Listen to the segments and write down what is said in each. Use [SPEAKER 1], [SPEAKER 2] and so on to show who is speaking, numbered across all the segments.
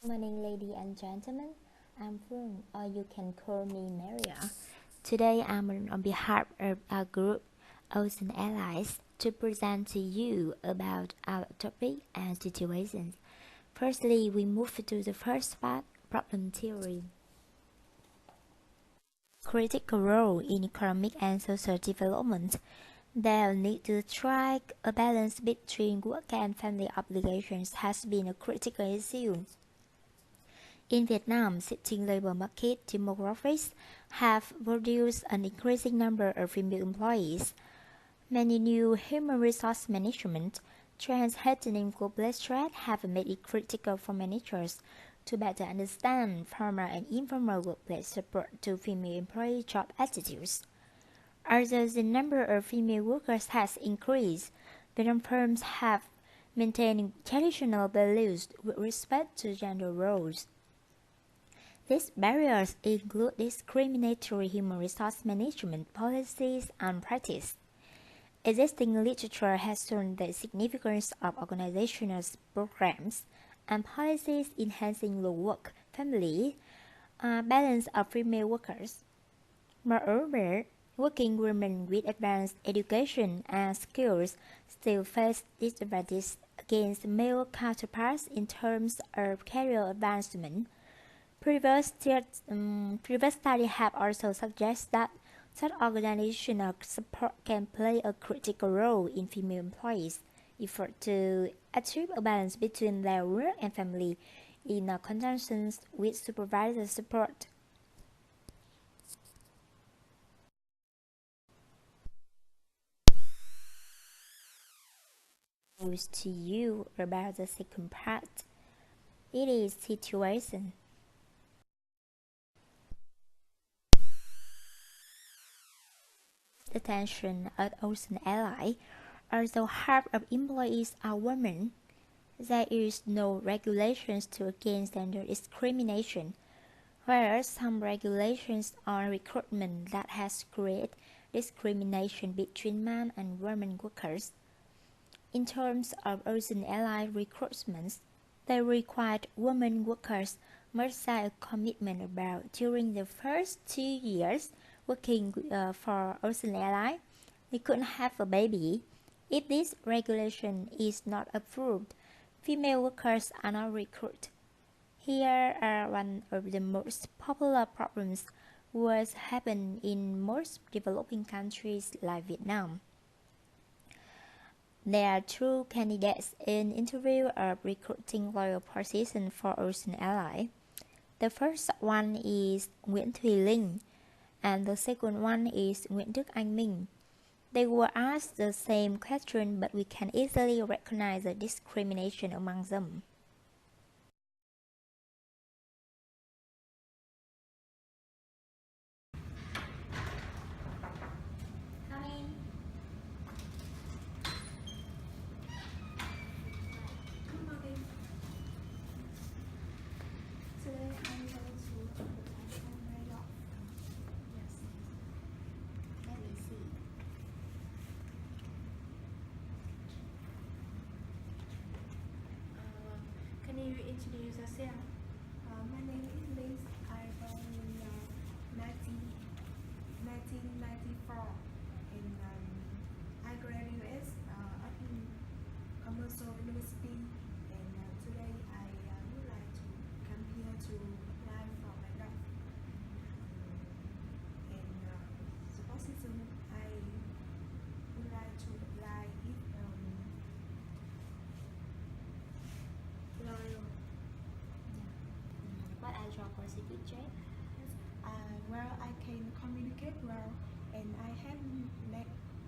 [SPEAKER 1] Good morning, ladies and gentlemen. I'm Phương, or you can call me Maria. Today, I'm on behalf of our group, Ocean Allies, to present to you about our topic and situations. Firstly, we move to the first part, problem theory. Critical role in economic and social development. The need to strike a balance between work and family obligations has been a critical issue. In Vietnam, shifting labor market demographics have produced an increasing number of female employees. Many new human resource management trends heightening workplace threat have made it critical for managers to better understand formal and informal workplace support to female employee job attitudes. Although the number of female workers has increased, Vietnam firms have maintained traditional values with respect to gender roles. These barriers include discriminatory human resource management policies and practice. Existing literature has shown the significance of organizational programs and policies enhancing the work-family balance of female workers. Moreover, working women with advanced education and skills still face disadvantages against male counterparts in terms of career advancement. Previous studies have also suggested that such organizational support can play a critical role in female employees' effort to achieve a balance between their work and family in conjunction with supervisor support. To you about the second part. It is situation. Attention at Ocean Ally, although half of employees are women, there is no regulations to against gender discrimination, whereas some regulations on recruitment that has created discrimination between men and women workers. In terms of Ocean Ally recruitments, they required women workers must sign a commitment about during the first 2 years working for Ocean Ally, they couldn't have a baby. If this regulation is not approved, female workers are not recruited. Here are one of the most popular problems which happen in most developing countries like Vietnam. There are two candidates in interview of recruiting loyal position for Ocean Ally. The first one is Nguyễn Thùy Linh, and the second one is Nguyễn Đức Anh Minh. They were asked the same question, but we can easily recognize the discrimination among them. Come in.
[SPEAKER 2] Good morning. Today I'm going to present my dog. Yes.
[SPEAKER 1] Let me see.
[SPEAKER 2] Can you introduce yourself? My name is Liz. I'm born in 1994 and I graduated at Commercial University and today I would like to come here to apply for my job. And the position I would like to apply is loyal.
[SPEAKER 1] What are your specific traits?
[SPEAKER 2] Well, I can communicate well and I have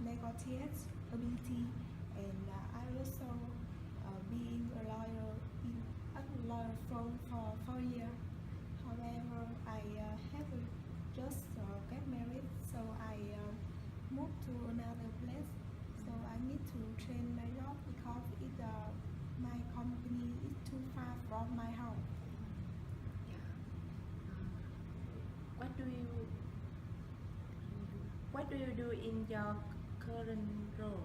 [SPEAKER 2] negotiate ability and I also being a lawyer in a lawyer firm for 4 years. However, I have just get married, so I moved to another place. So I need to train my job because my company is too far from my home.
[SPEAKER 3] What do you do in your current role?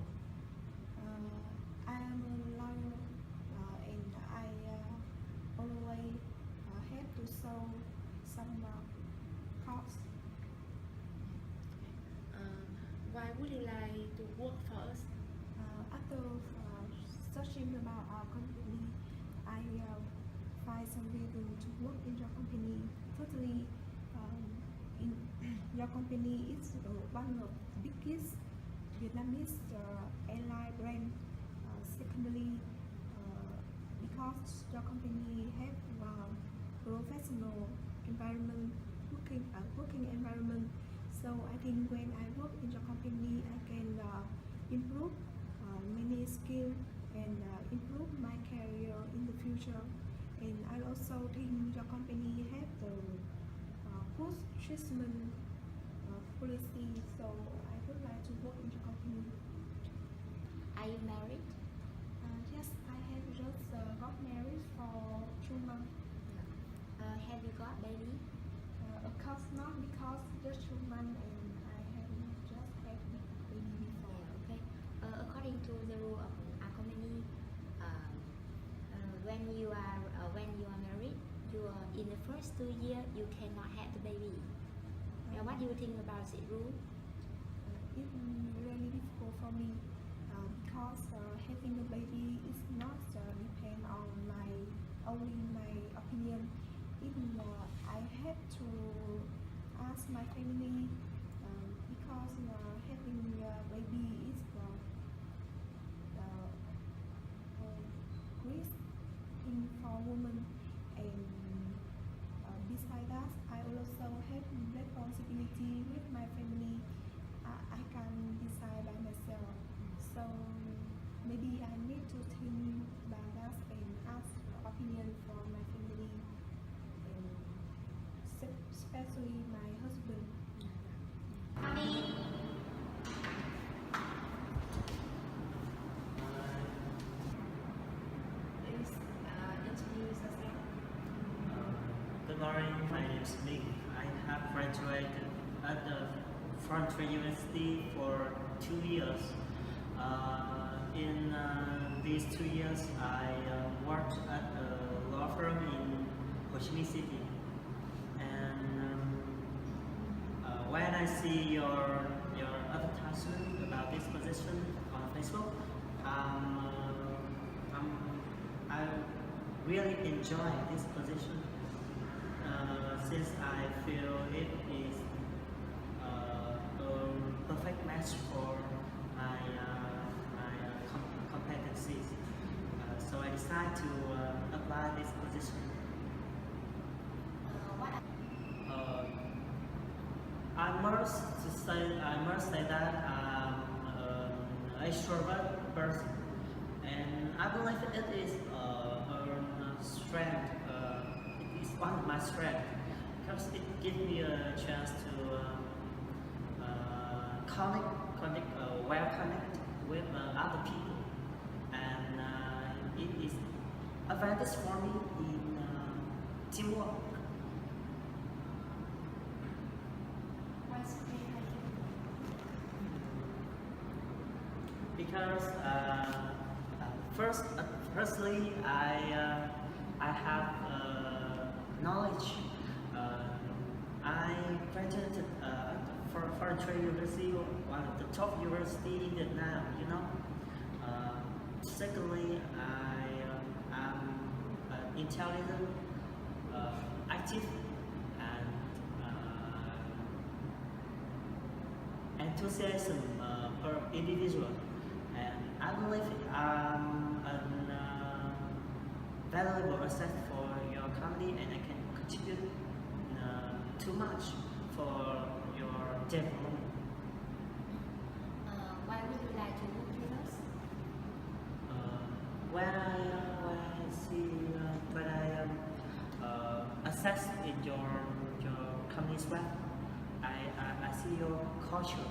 [SPEAKER 2] I am a lawyer and I always some course.
[SPEAKER 3] Why would you like to work for us?
[SPEAKER 2] After searching about our company, I find some reason to work in your company. Totally, in your company is one of the biggest Vietnamese airline brand. Secondly, because your company have professional environment, working environment. So I think when I work in your company, I can improve many skills and improve my career in the future. And I also think your company have the good treatment policy. So I would like to work in your company.
[SPEAKER 1] Are you married?
[SPEAKER 2] Yes, I have just got married for 2 months.
[SPEAKER 1] Have you got baby?
[SPEAKER 2] Of course not, because just 2 months and I haven't just had baby before.
[SPEAKER 1] Yeah, okay. According to the rule of our company, when you are married, in the first 2 years you cannot have the baby. What do you think about the rule?
[SPEAKER 2] It's really difficult for me because having a baby is not depend on only my opinion. Even I have to ask my family because having a baby is great thing for women. And beside that, I also have responsibility with my family. I can decide by myself. So maybe I need to think about that and ask opinion from my family, and especially my husband.
[SPEAKER 3] Please introduce yourself.
[SPEAKER 4] Good morning, my name is Ming. I have graduated at the Frontier University for 2 years. In these 2 years, I worked at a law firm in Ho Chi Minh City. And when I see your advertisement about this position on Facebook, I really enjoy this position since I feel it is a perfect match for my competencies. So I decided to apply this position. I must say that I'm an extrovert person, and I believe it is a strength. It is one of my strengths because it gives me a chance to connect with other people, and it is advantage for me in teamwork. Because firstly, I have knowledge. I graduated for Frontier University, one of the top university in Vietnam. You know. Secondly, I am intelligent, active, and enthusiasm per individual. And I believe I'm a valuable asset for your company, and I can contribute too much for your development.
[SPEAKER 1] Why would you like to work with us?
[SPEAKER 4] When I see when I assess in your company's web, I see your culture.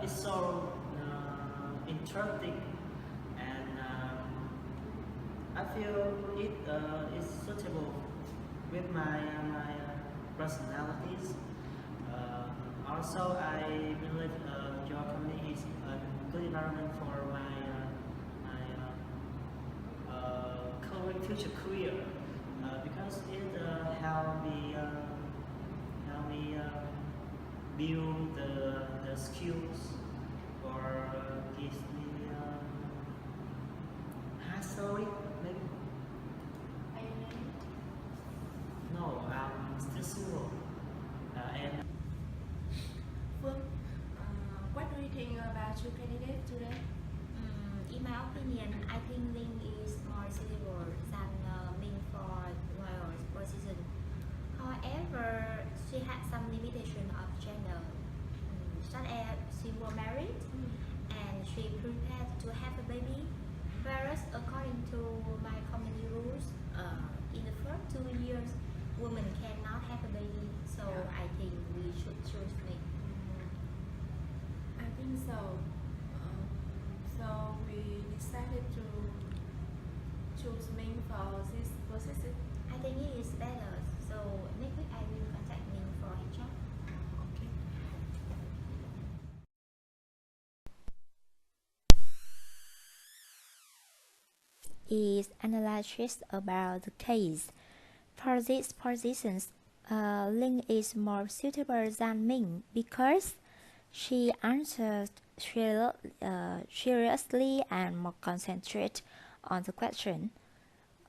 [SPEAKER 4] It's so interesting, and I feel it is suitable with my personalities. Also, I believe your company is a good environment for my career future career because it help me build the skills or gives me sorry maybe
[SPEAKER 3] Are you married?
[SPEAKER 4] no I'm still single and
[SPEAKER 3] Phương, what do you think about your candidate today?
[SPEAKER 1] In my opinion, I think Ling is more suitable than Ming for royal position. However, she had some limitation of gender, such as she was married and she prepared to have a baby. Whereas according to my company rules, in the first 2 years, women cannot have a baby. So I think we should choose Ling.
[SPEAKER 3] I think so. So we decided to choose Ming for this position.
[SPEAKER 1] I think it is better. So next week I will contact Ning for his job.
[SPEAKER 3] Okay.
[SPEAKER 1] Is analysis about the case. For these positions, Ling is more suitable than Ming because she answered seriously and more concentrated on the question.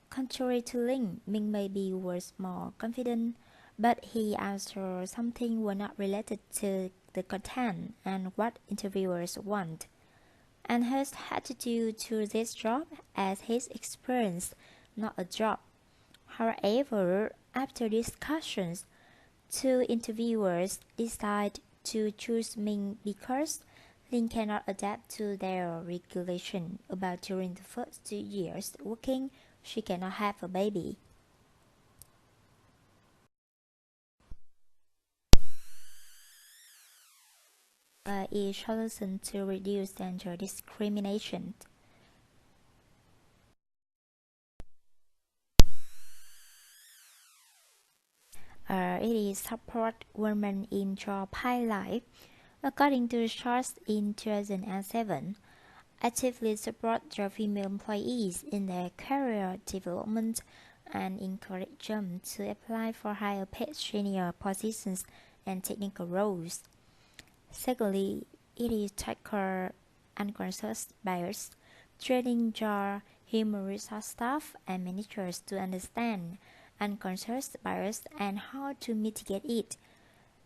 [SPEAKER 1] Contrary to Ling, Ming maybe was more confident, but he answered something was not related to the content and what interviewers want. And his attitude to this job as his experience, not a job. However, after discussions, two interviewers decided to choose Ming because Ling cannot adapt to their regulation about during the first 2 years working, she cannot have a baby. Is solution to reduce gender discrimination. It is support women in job highlight. According to charts in 2007, actively support their female employees in their career development and encourage them to apply for higher paid senior positions and technical roles. Secondly, it is tackle unconscious bias, training your human resource staff and managers to understand unconscious bias and how to mitigate it,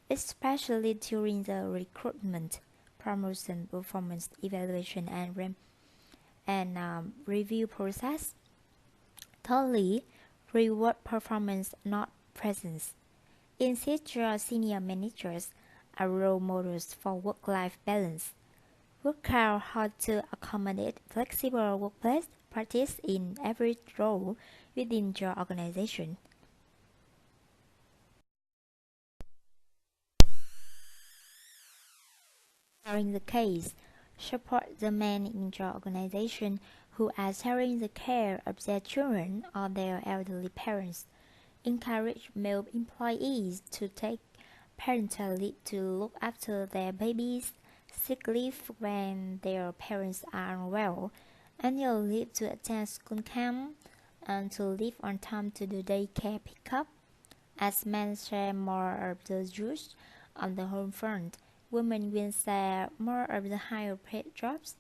[SPEAKER 1] especially during the recruitment, promotion, performance evaluation, and review process. Thirdly, reward performance, not presence. Insist your senior managers are role models for work-life balance. Work out how to accommodate flexible workplace practice in every role within your organization. Sharing the case, support the men in your organization who are sharing the care of their children or their elderly parents. Encourage male employees to take parental leave to look after their babies, sick leave when their parents are unwell, annual leave to attend school camp, and to leave on time to do daycare pickup. As men share more of the duties on the home front, women will share more of the higher paid jobs.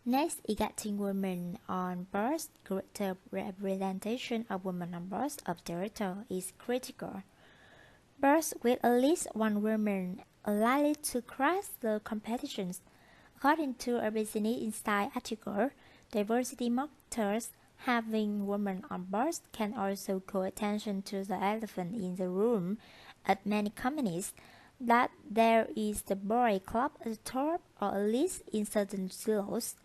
[SPEAKER 1] Next is getting women on boards. Greater representation of women on boards of directors is critical. Boards with at least one woman are likely to crush the competitions. According to a Business Insider article, diversity marketers having women on boards can also call attention to the elephant in the room at many companies, that there is the boy club at the top or at least in certain silos.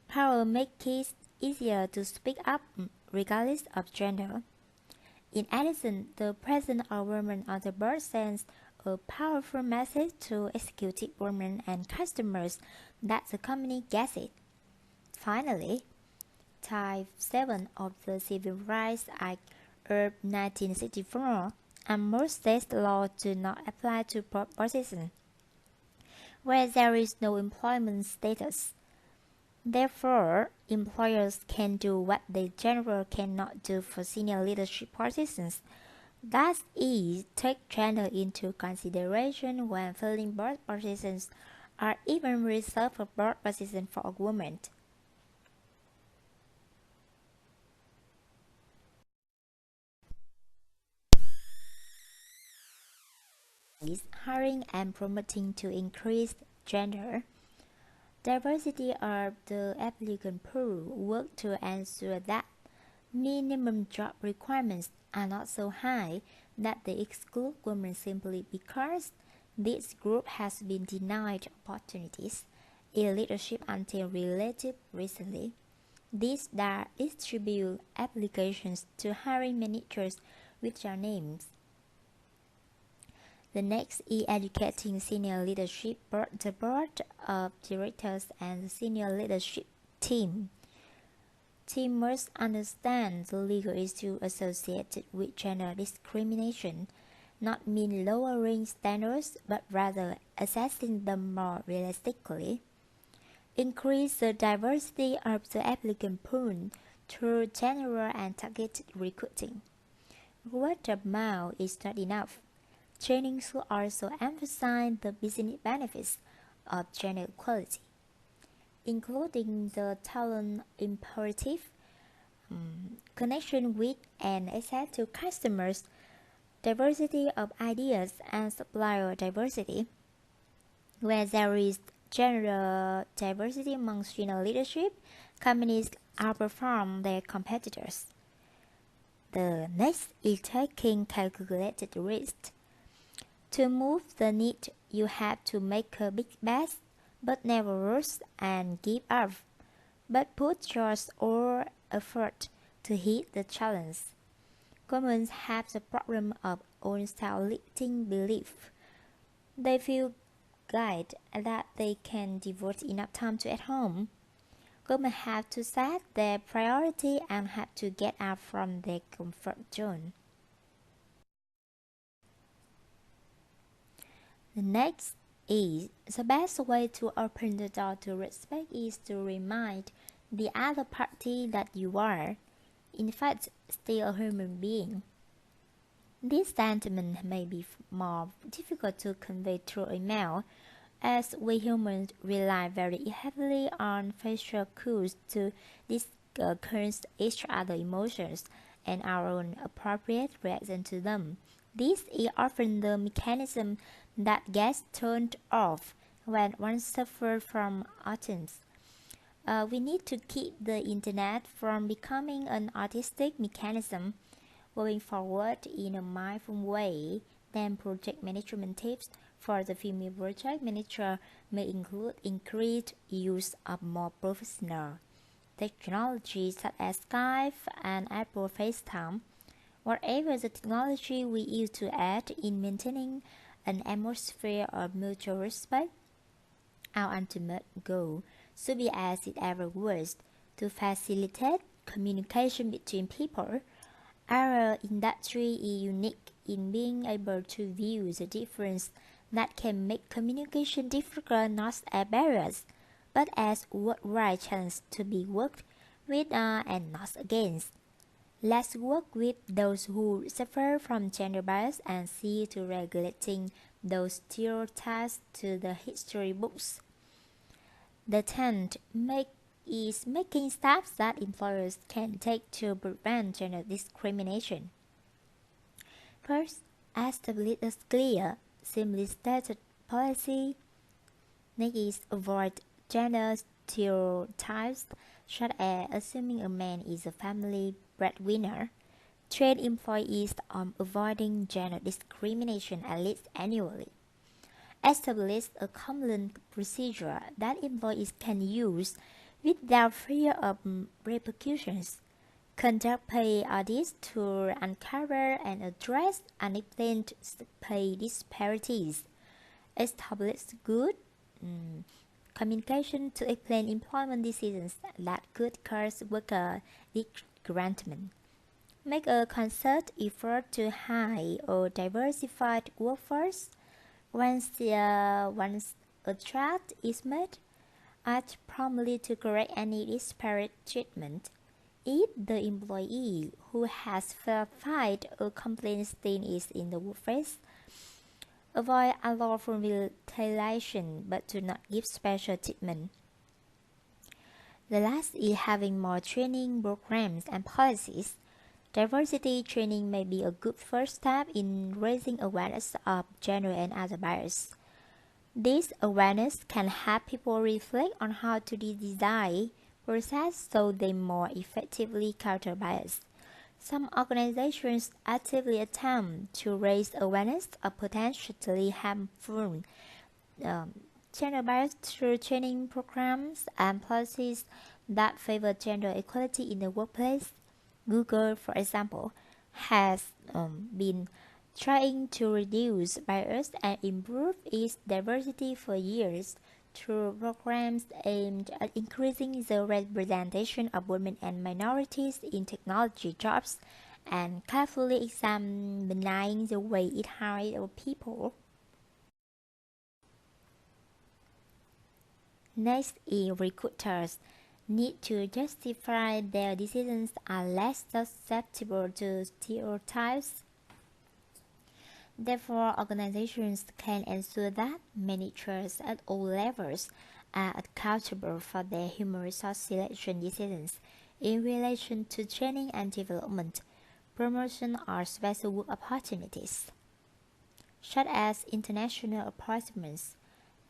[SPEAKER 1] Power makes it easier to speak up regardless of gender. In addition, the presence of women on the board sends a powerful message to executive women and customers that the company gets it. Finally, Type 7 of the Civil Rights Act of 1964 and most state laws do not apply to positions where there is no employment status. Therefore, employers can do what they generally cannot do for senior leadership positions. That is, take gender into consideration when filling board positions or even reserve a board position for a woman. Is hiring and promoting to increase gender diversity of the applicant pool work to ensure that minimum job requirements are not so high that they exclude women simply because this group has been denied opportunities in leadership until relatively recently. These distribute applications to hiring managers with their names. The next is educating senior leadership, the board of directors and the senior leadership team. Team must understand the legal issue associated with gender discrimination, not mean lowering standards, but rather assessing them more realistically. Increase the diversity of the applicant pool through general and targeted recruiting. Word of mouth is not enough. Training should also emphasize the business benefits of gender equality, including the talent imperative, connection with and access to customers, diversity of ideas, and supplier diversity. Where there is gender diversity among senior leadership, companies outperform their competitors. The next is taking calculated risks. To move the need, you have to make a big bet, but never rush and give up, but put your all effort to hit the challenge. Women have the problem of own-self-limiting belief. They feel guilty that they can devote enough time to at home. Women have to set their priority and have to get out from their comfort zone. The next is the best way to open the door to respect is to remind the other party that you are, in fact, still a human being. This sentiment may be more difficult to convey through email, as we humans rely very heavily on facial cues to discern each other's emotions and our own appropriate reaction to them. This is often the mechanism that gets turned off when one suffers from autism. We need to keep the internet from becoming an artistic mechanism. Going forward in a mindful way, then project management tips for the female project manager may include increased use of more professional technologies such as Skype and Apple FaceTime. Whatever the technology we use to aid in maintaining an atmosphere of mutual respect, our ultimate goal should be, as it ever was, to facilitate communication between people. Our industry is unique in being able to view the difference that can make communication difficult not as barriers, but as worldwide challenge to be worked with and not against. Let's work with those who suffer from gender bias and see to regulating those stereotypes to the history books. The 10th is making steps that employers can take to prevent gender discrimination. First, establish a clear, simply stated policy. Next is avoid gender stereotypes, such as assuming a man is a family breadwinner. Train employees on avoiding gender discrimination at least annually. Establish a complaint procedure that employees can use without fear of repercussions. Conduct pay audits to uncover and address unexplained pay disparities. Establish good communication to explain employment decisions that could cause worker disgruntlement. Make a concerted effort to hire a diversified workforce. Once a draft is made, act promptly to correct any disparate treatment. If the employee who has filed a complaint still is in the workplace, avoid unlawful mutilation but do not give special treatment. The last is having more training programs and policies. Diversity training may be a good first step in raising awareness of gender and other bias. This awareness can help people reflect on how to design process so they more effectively counter bias. Some organizations actively attempt to raise awareness of potentially harmful gender bias through training programs and policies that favor gender equality in the workplace. Google, for example, has been trying to reduce bias and improve its diversity for years through programs aimed at increasing the representation of women and minorities in technology jobs and carefully examining the way it hires people. Next is recruiters need to justify their decisions are less susceptible to stereotypes. Therefore, organizations can ensure that managers at all levels are accountable for their human resource selection decisions in relation to training and development, promotion, or special work opportunities, such as international appointments.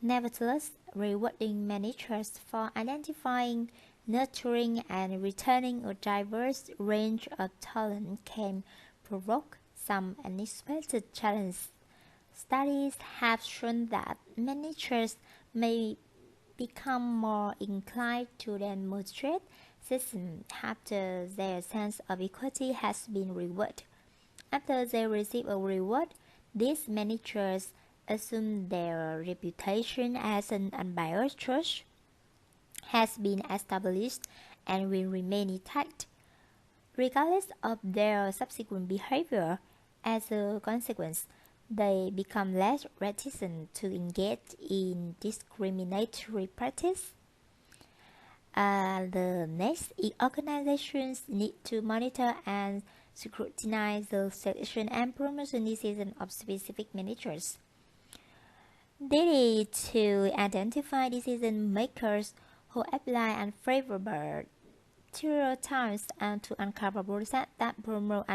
[SPEAKER 1] Nevertheless, rewarding managers for identifying, nurturing, and returning a diverse range of talent can provoke some unexpected challenges. Studies have shown that managers may become more inclined to demonstrate sexism after their sense of equity has been rewarded. After they receive a reward, these managers assume their reputation as an unbiased judge has been established and will remain intact, regardless of their subsequent behavior. As a consequence, they become less reticent to engage in discriminatory practice. The next is organizations need to monitor and scrutinize the selection and promotion decisions of specific managers. They need to identify decision makers who apply unfavorable stereotypes and to uncover processes that promote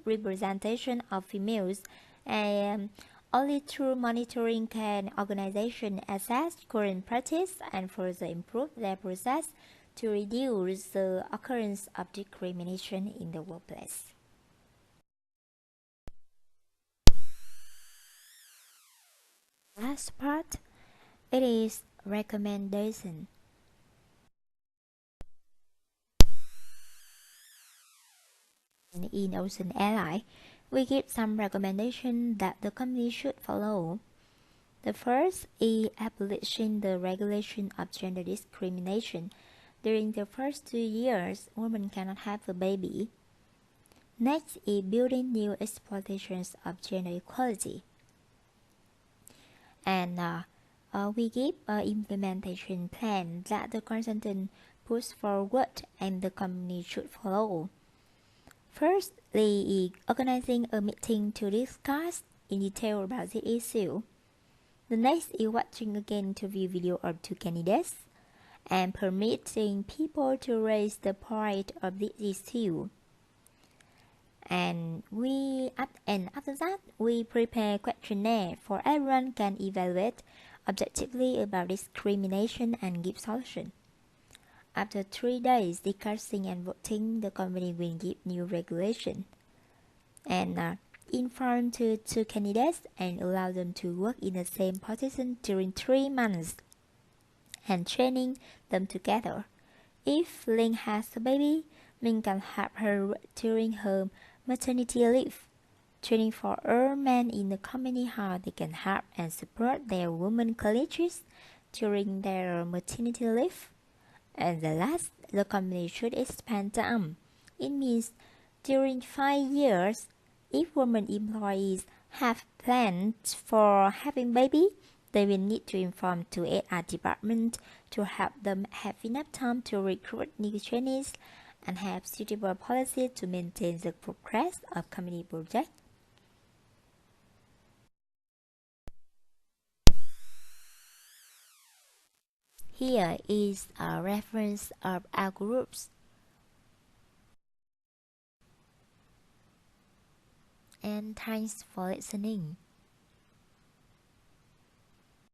[SPEAKER 1] representation of females, and only through monitoring can organizations assess current practice and further improve their process to reduce the occurrence of discrimination in the workplace. Last part, it is recommendation. In Ocean Airline, we give some recommendations that the company should follow. The first is abolishing the regulation of gender discrimination. During the first 2 years, women cannot have a baby. Next is building new expectations of gender equality. And we give an implementation plan that the consultant puts forward and the company should follow. Firstly, organizing a meeting to discuss in detail about the issue. The next is watching again interview video of 2 candidates and permitting people to raise the point of this issue. And after that, we prepare questionnaire for everyone can evaluate objectively about discrimination and give solution. After 3 days discussing and voting, the company will give new regulation and inform to 2 candidates and allow them to work in the same position during 3 months and training them together. If Ling has a baby, Ming can help her during her maternity leave. Training for all men in the company how they can help and support their women colleagues during their maternity leave. And the last, the company should expand them. It means during 5 years, if women employees have plans for having baby, They will need to inform to HR department to help them have enough time to recruit new trainees and have suitable policies to maintain the progress of company projects. Here is a reference of our groups. And thanks for listening.